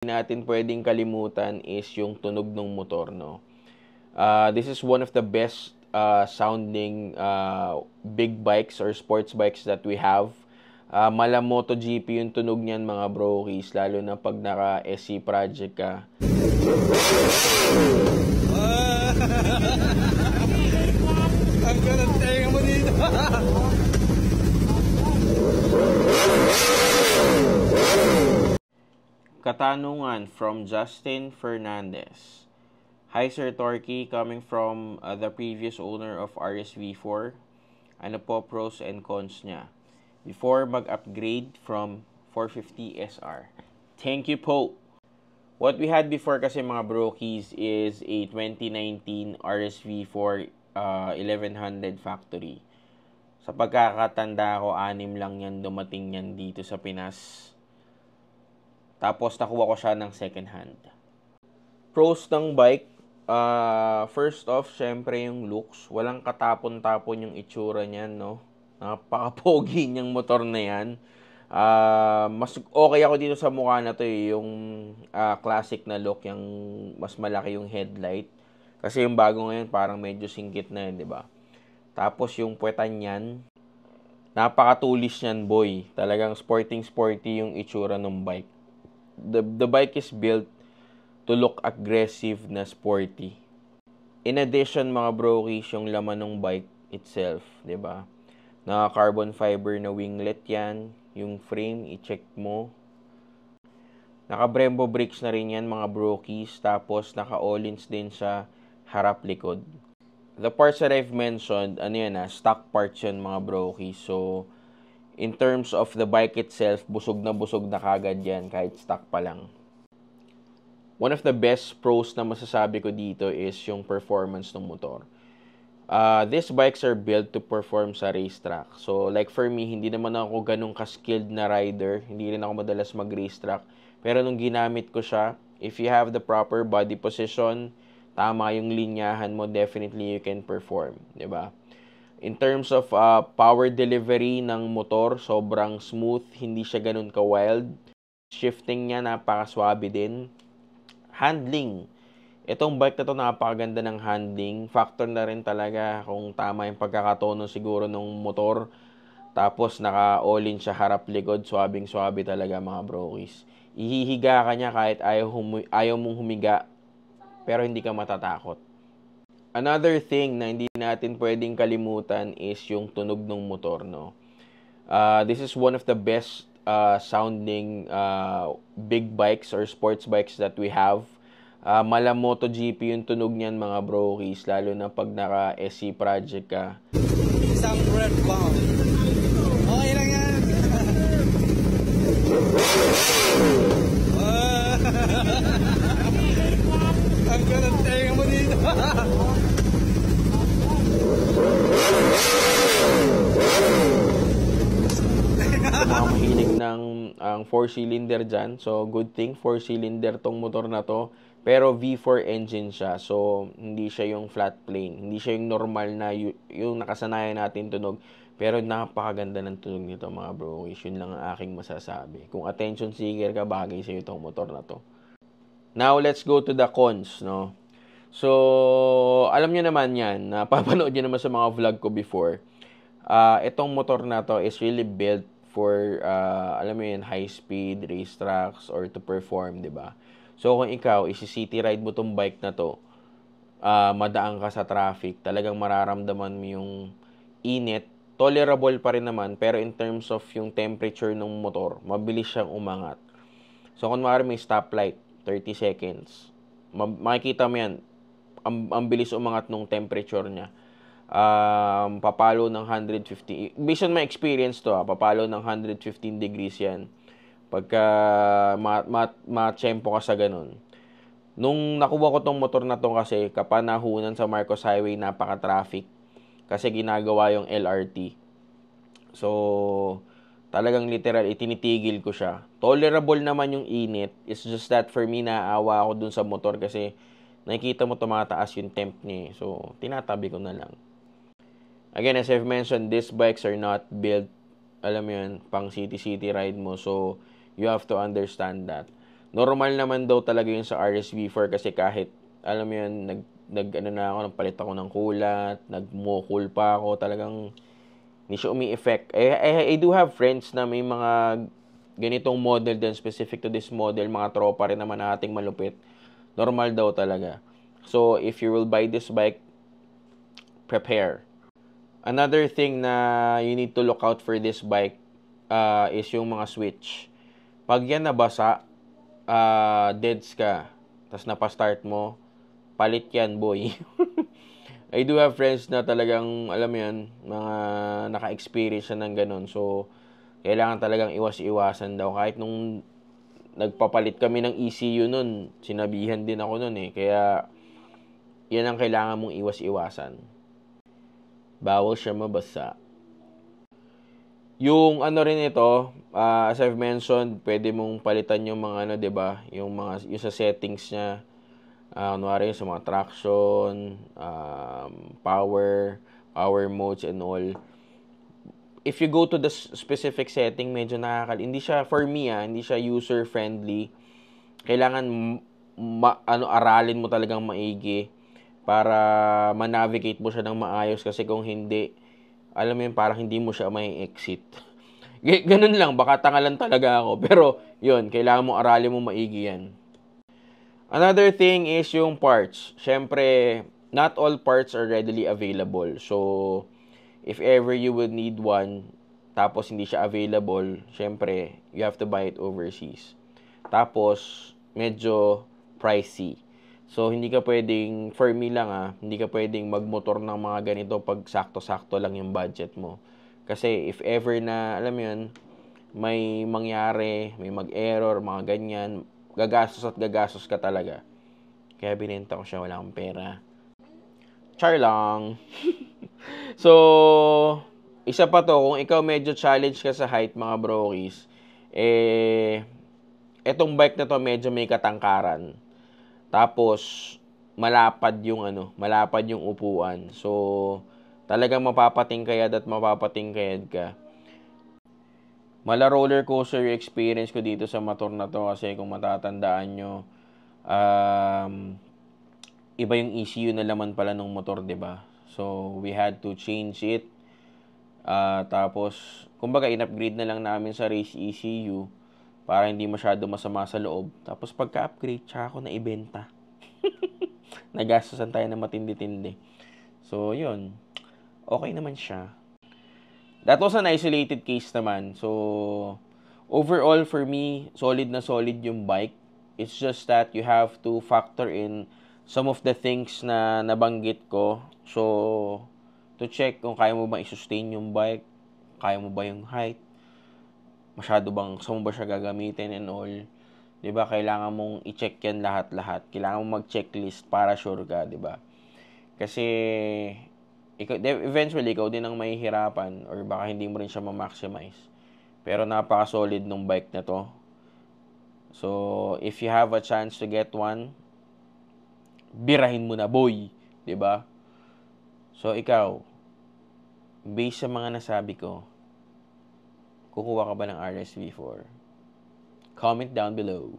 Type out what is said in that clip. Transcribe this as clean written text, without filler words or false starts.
natin pwedeng kalimutan is yung tunog ng motor, no? This is one of the best sounding big bikes or sports bikes that we have. Mala MotoGP yung tunog niyan, mga brokies, lalo na pag naka SC project ka. Ang ganang tenga mo dito. Katanungan from Justin Fernandez. Hi Sir Torky, coming from the previous owner of RSV4. Ano po pros and cons niya before mag-upgrade from 450 SR? Thank you po. What we had before kasi, mga brokies, is a 2019 RSV4 1100 factory. Sa pagkakatanda ko, 6 lang yan dumating yan dito sa Pinas. Tapos nakuha ko siya ng second hand. Pros ng bike, first off, syempre yung looks. Walang katapon-tapon yung itsura niyan, no? Napaka-pogi niyang motor na yan. Mas okay ako dito sa mukha na to eh, yung classic na look, yung mas malaki yung headlight. Kasi yung bago ngayon parang medyo singkit na yun, di ba? Tapos yung puwetan niyan, napakatulis niyan, boy. Talagang sporty yung itsura ng bike. The bike is built to look aggressive na sporty. In addition, mga brokies, yung laman ng bike itself, 'di ba? Na carbon fiber na winglet 'yan, yung frame i-check mo. Naka Brembo brakes na rin 'yan, mga brokies, tapos naka Öhlins din sa harap likod. The parts that I've mentioned, stock parts 'yan, mga brokies. So in terms of the bike itself, busog na kagad yan kahit stock pa lang. One of the best pros na masasabi ko dito is yung performance ng motor. These bikes are built to perform sa racetrack. So like for me, hindi naman ako ganun ka-skilled na rider. Hindi rin ako madalas mag-racetrack. Pero nung ginamit ko siya, if you have the proper body position, tama yung linyahan mo, definitely you can perform, 'di ba? In terms of power delivery ng motor, sobrang smooth, hindi siya ganun ka-wild. Shifting niya, napaka-swabe din. Handling. Itong bike na to, napakaganda ng handling. Factor na rin talaga kung tama yung pagkakatono siguro ng motor. Tapos naka-all-in siya harap likod, swabing-swabe talaga, mga brokies. Ihihiga ka niya kahit ayaw mong humiga, pero hindi ka matatakot. Another thing na hindi natin pwedeng kalimutan is yung tunog ng motor, no? This is one of the best sounding big bikes or sports bikes that we have. Mala MotoGP yung tunog niyan, mga brokies, lalo na pag naka SC project ka. Isang red bomb. Okay lang yan. Ang ganang tenga mo dito. Mga mahilig ng 4-cylinder dyan. So, good thing, 4-cylinder tong motor na to. Pero V4 engine siya. So, hindi siya yung flat plane. Hindi siya yung normal na yung nakasanayan natin tunog. Pero napakaganda ng tunog nito, mga brokies. Yun lang ang aking masasabi. Kung attention seeker ka, bagay sa'yo itong motor na to. Now, let's go to the cons, no? So, alam nyo naman yan. Napapanood nyo naman sa mga vlog ko before. Itong motor na to is really built for, alam mo yun, high-speed racetracks or to perform, di ba? So, kung ikaw, isi-city ride mo tong bike na to, madaan ka sa traffic, talagang mararamdaman mo yung init. Tolerable pa rin naman, pero in terms of yung temperature ng motor, mabilis siyang umangat. So, kung may stoplight, 30 seconds, makikita mo yan, ang bilis umangat nung temperature niya. Papalo ng 150, based on my experience to, papalo ng 115 degrees yan pagka ma-tempo ka sa ganun. Nung nakuha ko tong motor na to kasi kapanahunan sa Marcos Highway, napaka-traffic kasi ginagawa yung LRT. So, talagang literal, itinitigil ko siya. Tolerable naman yung init. It's just that for me, naawa ako dun sa motor kasi nakikita mo tumataas yung temp niya. So, tinatabi ko na lang. Again, as I've mentioned, these bikes are not built, alam mo yun, pang city-city ride mo. So, you have to understand that. Normal naman daw talaga yun sa RSV4 kasi kahit, alam mo yun, nagpalit ako ng kulat, nagmukul pa ako, talagang hindi siya umi-effect. I do have friends na may mga ganitong model din, specific to this model, mga tropa rin naman nating malupit. Normal daw talaga. So, if you will buy this bike, prepare. Another thing na you need to look out for this bike is yung mga switch. Pag yan nabasa, deads ka, tapos napastart mo, palit yan, boy. I do have friends na talagang, alam mo yan, mga naka-experience na ng ganun. So, kailangan talagang iwas-iwasan daw. Kahit nung nagpapalit kami ng ECU nun, sinabihan din ako nun eh. Kaya, yan ang kailangan mong iwas-iwasan. Bawal siya mabasa. Yung ano rin ito, as I've mentioned, pwede mong palitan yung mga ano, 'di ba? Yung sa settings niya. Kunwari sa mga traction, power modes and all. If you go to the specific setting, medyo hindi siya for me, hindi siya user friendly. Kailangan aralin mo talagang maigi para ma-navigate mo siya ng maayos kasi kung hindi, alam mo yun, parang hindi mo siya may exit. Ganun lang, baka tangalan talaga ako. Pero, yun, kailangan mo aralin mo maigi yan. Another thing is yung parts. Siyempre, not all parts are readily available. So, if ever you would need one, tapos hindi siya available, siyempre, you have to buy it overseas. Tapos, medyo pricey. So, hindi ka pwedeng, for me lang hindi ka pwedeng magmotor ng mga ganito pag sakto-sakto lang yung budget mo. Kasi if ever na, alam mo yun, may mangyari, may mag-error, mga ganyan, gagastos ka talaga. Kaya binenta ko siya, wala akong pera. Char lang. So, isa pa to, kung ikaw medyo challenge ka sa height, mga brokies, etong bike na to medyo may katangkaran. Tapos, malapad yung upuan. So, talagang mapapatingkayad ka. Mala roller coaster experience ko dito sa motor na to kasi kung matatandaan nyo, iba yung ECU na laman pala ng motor, 'di ba? So, we had to change it. Tapos, kumbaga, in-upgrade na lang namin sa race ECU para hindi masyado masama sa loob. Tapos, pagka-upgrade, tsaka ako na ibenta. Nagastosan tayo na matindi-tindi. So, yun. Okay naman siya. That was an isolated case naman. So, overall, for me, solid na solid yung bike. It's just that you have to factor in some of the things na nabanggit ko. So, to check kung kaya mo ba i-sustain yung bike, kaya mo ba yung height, saan mo ba siya gagamitin and all. 'Di ba? Kailangan mong i-check yan lahat-lahat. Kailangan mong mag-checklist para sure ka, 'di ba? Kasi eventually ikaw din ang mahihirapan or baka hindi mo rin siya ma-maximize. Pero napaka-solid nung bike na to. So, if you have a chance to get one, birahin mo na, boy. 'Di ba? So, ikaw, based sa mga nasabi ko, kukuha ka ba ng RSV4? Comment down below.